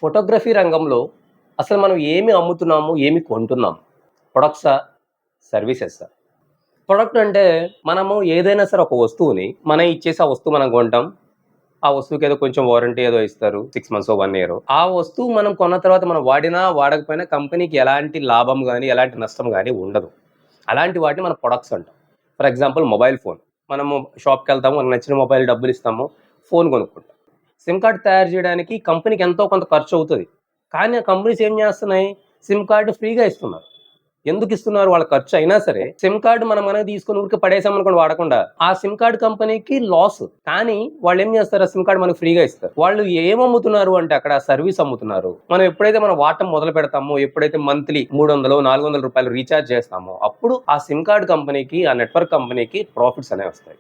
Photography రంగంలో అసలు మనం ఏమి అమ్ముతున్నాము? ఏమి కొంటున్నాము? ప్రొడక్ట్సా? సర్వీసెసా? ప్రొడక్ట్ అంటే మనము ఏదైనా సరే ఒక వస్తువుని మనం ఇచ్చేసి ఆ వస్తువు మనం కొంటాం. ఆ వస్తువుకి ఏదో కొంచెం వారంటీ ఏదో ఇస్తారు. 6 మంత్సో, 1 ఇయరో. ఆ వస్తువు మనం కొన్న తర్వాత మనం వాడినా, వాడకపోయినా కంపెనీకి ఎలాంటి లాభం గాని, ఎలాంటి నష్టం గాని ఉండదు. అలాంటి వాటిని మనం ప్రొడక్ట్స్ అంటాం. For example mobile phone. మనము షాప్‌కెళ్తాము. మనకు నచ్చిన మొబైల్ డబ్బులిస్తాము. ఫోన్ కొనుక్కుంటాం. సిమ్ కార్డ్ తయారు చేయడానికి కంపెనీకి ఎంతో కొంత ఖర్చవుతది. కానీ ఆ కంపెనీస్ ఏం చేస్తున్నాయి? సిమ్ కార్డ్ ఫ్రీగా ఇస్తున్నారు. ఎందుకిస్తున్నారు? వాళ్ళ ఖర్చు అయినా సరే, సిమ్ కార్డ్ మనం గనక తీసుకొని ఊరికే పడేసామనుకోండి వాడకుండా, ఆ సిమ్ కార్డ్ కంపెనీకి లాస్. కానీ వాళ్ళేం చేస్తారు? ఆ సిమ్ కార్డ్ మనకు ఫ్రీగా ఇస్తారు. వాళ్ళు ఏమమ్ముతున్నారు అంటే అక్కడ సర్వీస్ అమ్ముతున్నారు. మనం ఎప్పుడైతే మనం వాడటం మొదలు పెడతామో, ఎప్పుడైతే మంత్లీ 300, 400 రూపాయలు రీచార్జ్ చేస్తామో, అప్పుడు ఆ సిమ్ కార్డ్ కంపెనీకి, ఆ నెట్వర్క్ కంపెనీకి ప్రాఫిట్స్ అనేవి వస్తాయి.